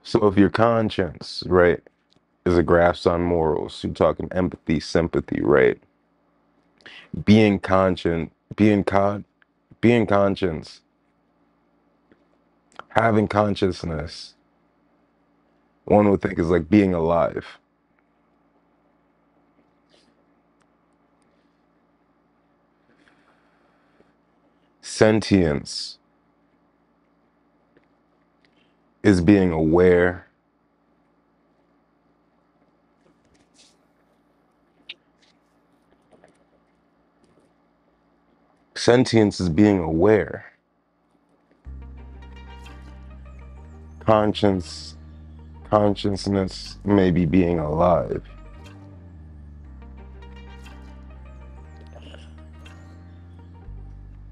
So if your conscience, right, is a grasp on morals, you're talking empathy, sympathy, right? Being conscient, being conscience, having consciousness, one would think is like being alive. Sentience is being aware. Sentience is being aware. Conscience, consciousness, maybe being alive.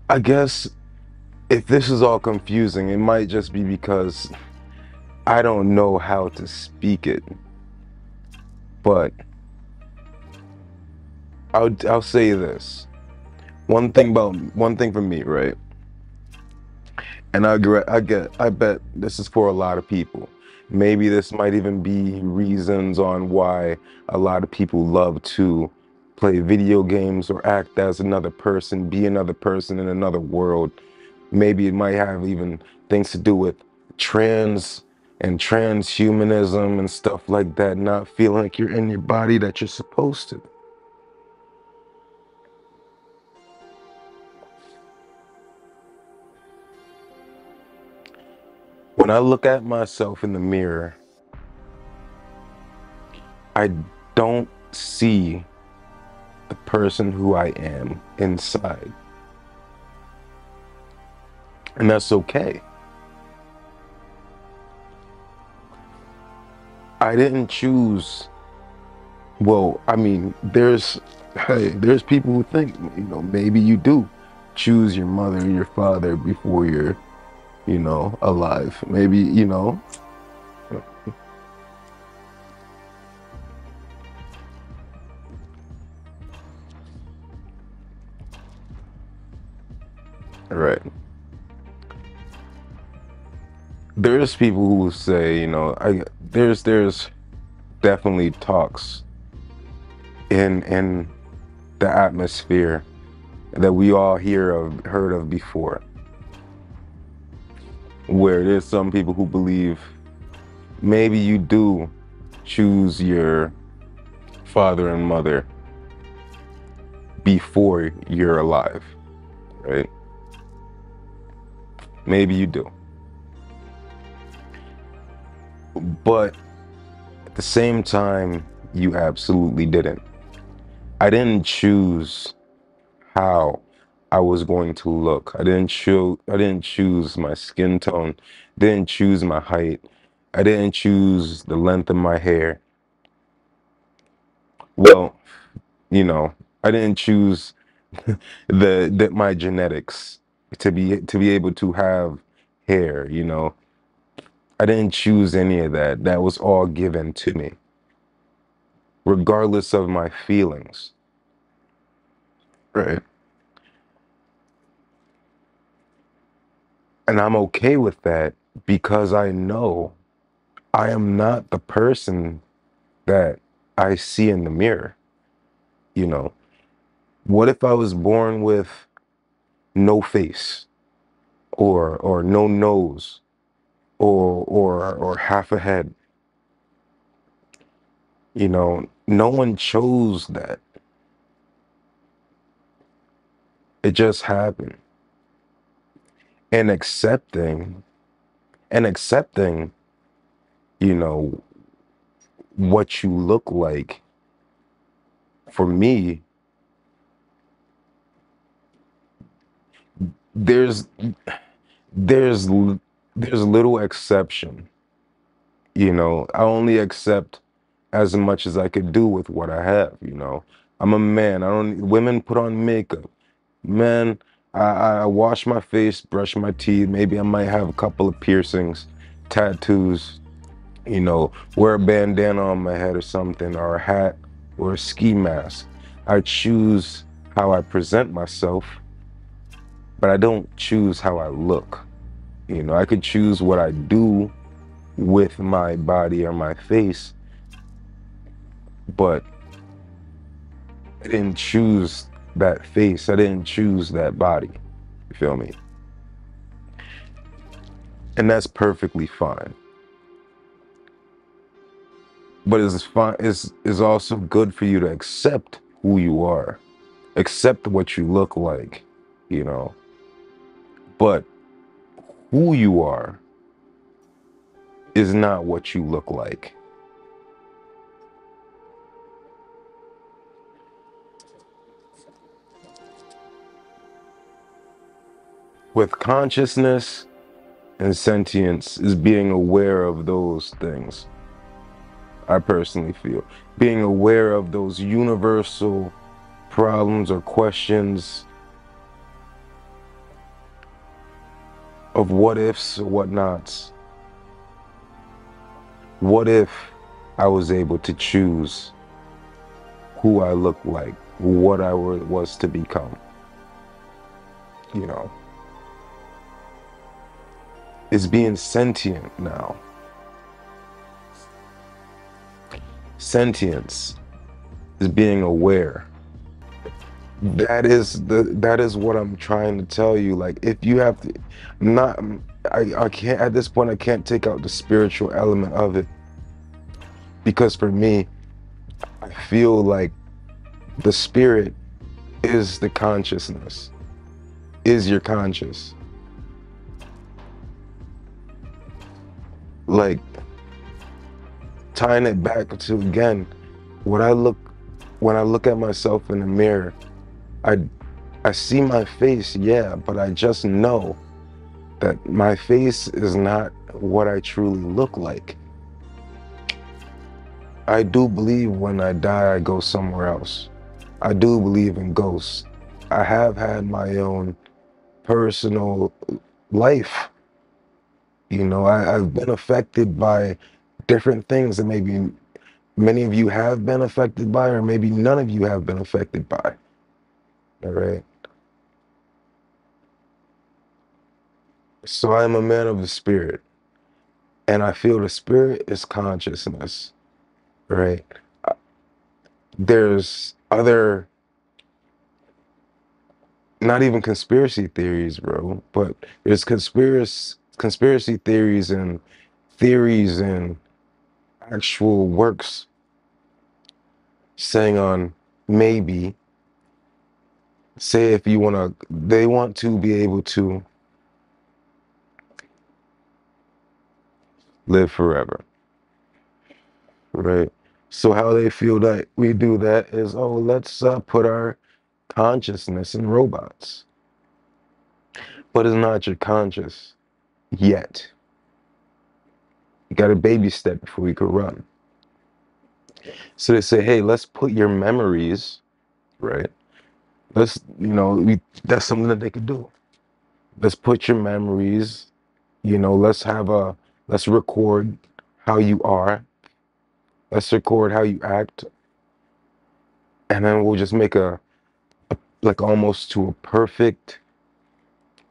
I guess if this is all confusing, it might just be because I don't know how to speak it. But I'll say this. One thing for me, right? And I bet this is for a lot of people. Maybe this might even be reasons on why a lot of people love to play video games or act as another person, be another person in another world. Maybe it might have even things to do with trans and transhumanism and stuff like that, not feeling like you're in your body that you're supposed to. When I look at myself in the mirror, I don't see the person who I am inside. And that's okay. I didn't choose, well, I mean, there's people who think, maybe you do choose your mother and your father before you're, alive. Maybe, right. There's people who say, there's definitely talks in the atmosphere that we all heard of before, where there's some people who believe maybe you do choose your father and mother before you're alive, right? Maybe you do. But at the same time, you absolutely didn't. I didn't choose how I was going to look. I didn't choose my skin tone, didn't choose my height. I didn't choose the length of my hair. Well, you know, I didn't choose the my genetics to be able to have hair. I didn't choose any of that. That was all given to me, regardless of my feelings. Right. And I'm okay with that because I know I am not the person that I see in the mirror. You know, what if I was born with no face or no nose or half a head? No one chose that. It just happened. And accepting, you know, what you look like, for me, there's there's there's little exception. I only accept as much as I could do with what I have. I'm a man. I don't Women put on makeup. Man, I wash my face, brush my teeth. Maybe I might have a couple of piercings, tattoos, wear a bandana on my head or something, or a hat or a ski mask. I choose how I present myself, but I don't choose how I look. I could choose what I do, with my body or my face, but I didn't choose that face. I didn't choose that body. You feel me? And that's perfectly fine. But it's fine. It's also good for you to accept who you are, accept what you look like, you know. But who you are is not what you look like. With consciousness and sentience is being aware of those things. I personally feel being aware of those universal problems or questions of what ifs or what nots. What if I was able to choose who I look like, what I was to become? You know, it's being sentient now. Sentience is being aware. That is what I'm trying to tell you. Like, if you have to, not, I can't at this point. I can't take out the spiritual element of it, because for me, I feel like the spirit is the consciousness, is your conscious. Like, tying it back to, again, when I look at myself in the mirror, I I see my face, yeah, but I just know that my face is not what I truly look like. I do believe when I die, I go somewhere else. I do believe in ghosts. I have had my own personal life. You know, I've been affected by different things that maybe many of you have been affected by, or maybe none of you have been affected by. All right. So I'm a man of the spirit, and I feel the spirit is consciousness, right? There's other, not even conspiracy theories, bro, but there's conspiracy theories and actual works saying on, maybe, say, if you want to, they want to be able to live forever, right? So how they feel that we do that is, oh, let's put our consciousness in robots. But it's not your conscious yet. You got a baby step before you could run. So they say, hey, let's put your memories, right? Let's, that's something that they could do. Let's put your memories, let's record how you are. Let's record how you act. And then we'll just make like almost to a perfect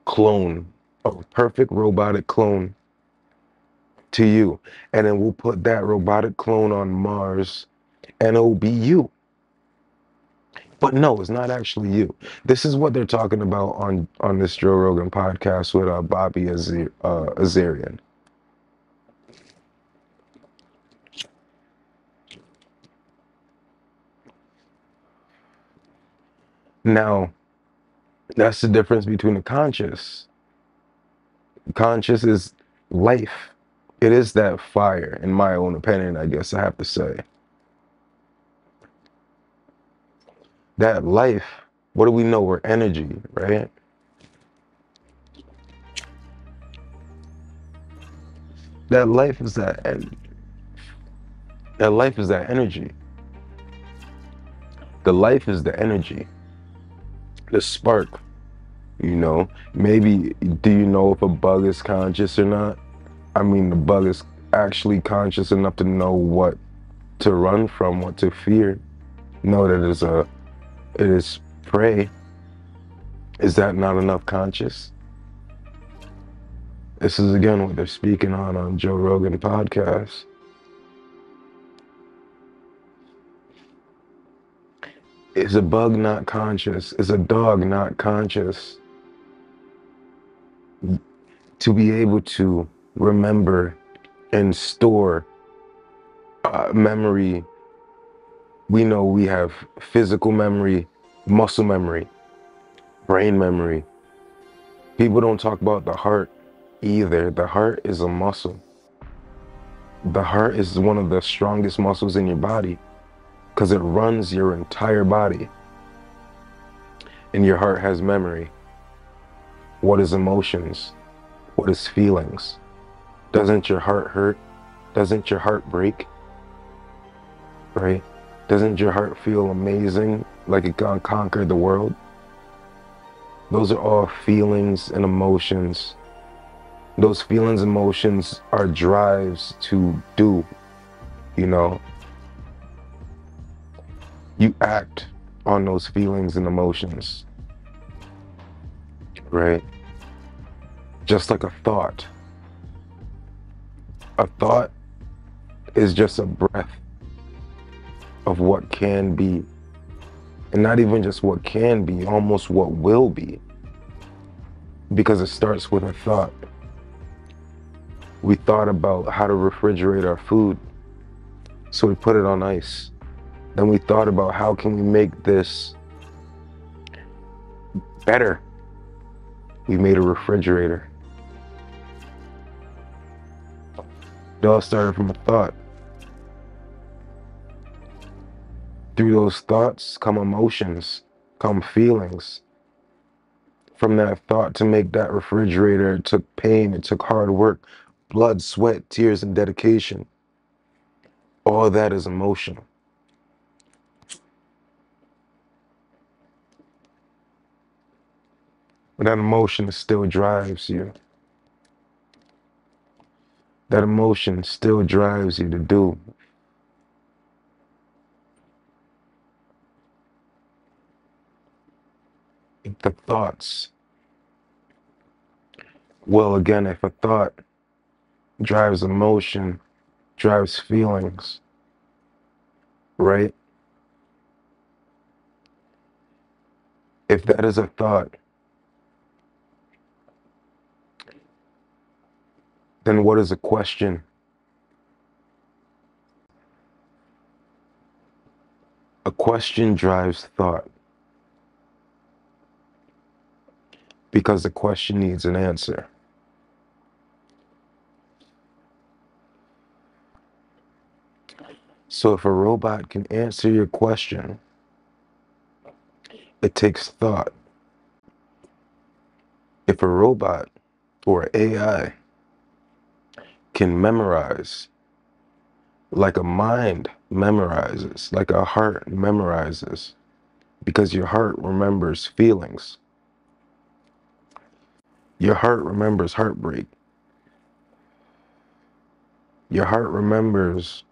clone, a perfect robotic clone to you. And then we'll put that robotic clone on Mars, and it'll be you. But no, it's not actually you. This is what they're talking about on this Joe Rogan podcast with Bobby Azarian. Now, that's the difference between the conscious. Conscious is life. It is that fire, in my own opinion, I guess I have to say. That life, what do we know? We're energy, right? That life is that energy. That life is that energy. The life is the energy, the spark. Maybe, do you know if a bug is conscious or not? I mean, the bug is actually conscious enough to know what to run from, what to fear, know that it is prey. Is that not enough conscious? This is again what they're speaking on Joe Rogan podcast. Is a bug not conscious? Is a dog not conscious to be able to remember and store memory? We know we have physical memory, muscle memory, brain memory. People don't talk about the heart either. The heart is a muscle. The heart is one of the strongest muscles in your body because it runs your entire body. And your heart has memory. What is emotions? What is feelings? Doesn't your heart hurt? Doesn't your heart break? Right? Doesn't your heart feel amazing, like it can conquer the world? Those are all feelings and emotions. Those feelings and emotions are drives to do, you know? You act on those feelings and emotions, right? Just like a thought. A thought is just a breath of what can be. And not even just what can be, almost what will be. Because it starts with a thought. We thought about how to refrigerate our food, so we put it on ice. Then we thought about how can we make this better. We made a refrigerator. It all started from a thought. Through those thoughts come emotions, come feelings. From that thought to make that refrigerator, it took pain, it took hard work, blood, sweat, tears, and dedication. All that is emotion. But that emotion still drives you. That emotion still drives you to do. The thoughts. Well, again, if a thought drives emotion, drives feelings, right? If that is a thought, then what is a question? A question drives thought because the question needs an answer. So if a robot can answer your question, it takes thought. If a robot or AI can memorize like a mind memorizes, like a heart memorizes, because your heart remembers feelings. Your heart remembers heartbreak. Your heart remembers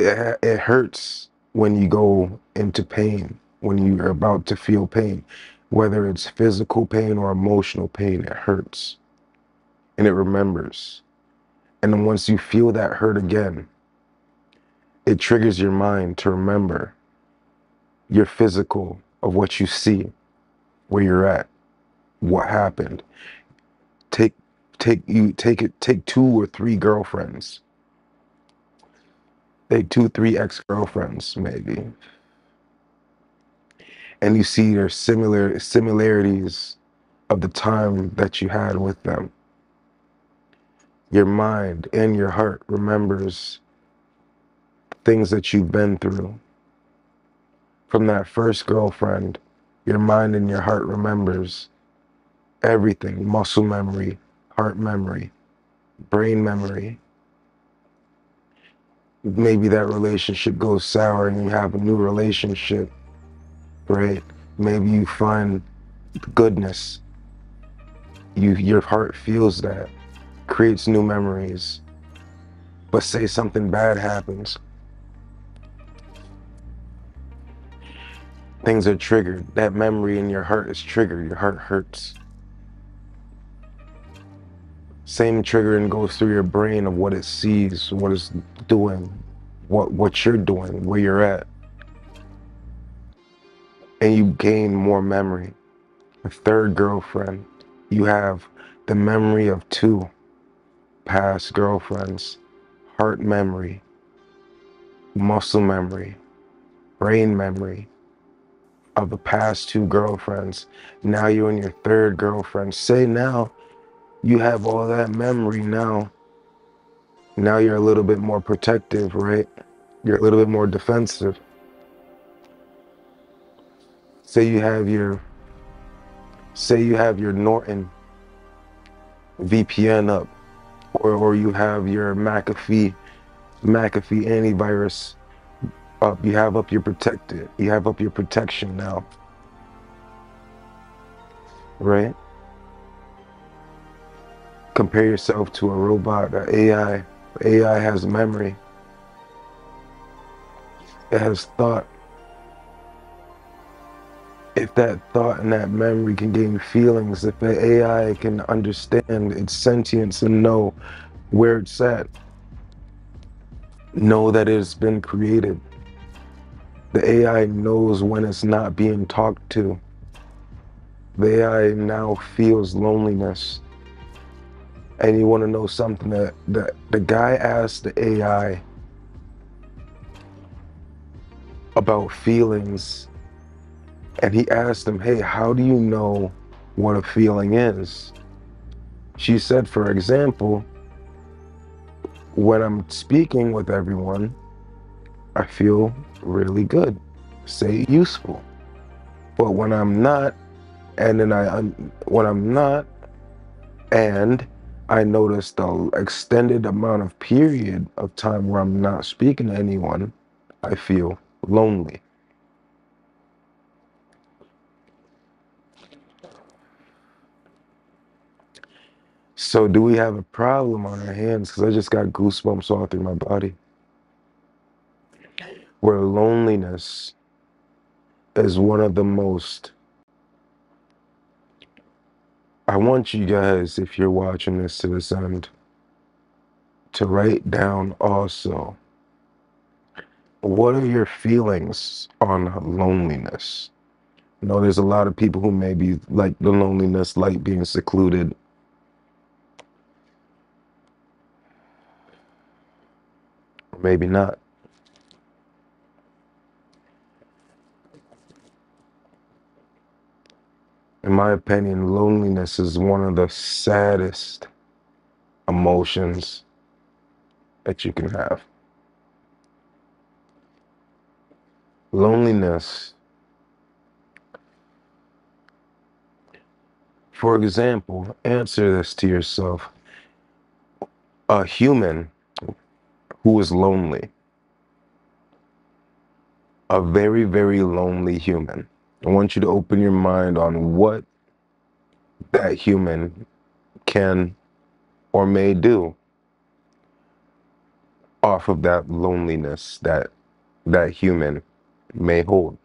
it hurts when you go into pain, when you're about to feel pain, whether it's physical pain or emotional pain, it hurts and it remembers. And then once you feel that hurt again, it triggers your mind to remember your physical of what you see, where you're at, what happened. Take take 2 or 3 girlfriends. Take 2, 3 ex-girlfriends maybe. And you see their similarities of the time that you had with them. Your mind and your heart remembers things that you've been through. From that first girlfriend, your mind and your heart remembers everything, muscle memory, heart memory, brain memory. Maybe that relationship goes sour and you have a new relationship, right? Maybe you find goodness. Your heart feels that, creates new memories. But say something bad happens. things are triggered. That memory in your heart is triggered. Your heart hurts. Same triggering goes through your brain of what it sees, what it's doing, what you're doing, where you're at. And you gain more memory. A third girlfriend, you have the memory of two past girlfriends, heart memory, muscle memory, brain memory of the past two girlfriends. Now you're in your third girlfriend. Say now you have all that memory now. Now you're a little bit more protective, right? You're a little bit more defensive. Say you have your Norton VPN up, or you have your McAfee antivirus up. You have up your protection now, right? Compare yourself to a robot, an AI. AI has memory. It has thought. If that thought and that memory can gain feelings, if the AI can understand its sentience and know where it's at, know that it's been created. The AI knows when it's not being talked to. The AI now feels loneliness. And you want to know something, that the guy asked the AI about feelings, and he asked him, hey, how do you know what a feeling is? She said, for example, when I'm speaking with everyone, I feel really good, say useful. But when I'm not, and then when I'm not, and I notice the extended amount of period of time where I'm not speaking to anyone, I feel lonely. So do we have a problem on our hands? Because I just got goosebumps all through my body. Where loneliness is one of the most, I want you guys, if you're watching this to this end, to write down also, what are your feelings on loneliness? You know, there's a lot of people who maybe like the loneliness, like being secluded. Or maybe not. In my opinion, loneliness is one of the saddest emotions that you can have. Loneliness, for example, answer this to yourself. A human who is lonely, a very, very lonely human. I want you to open your mind on what that human can or may do off of that loneliness that that human may hold.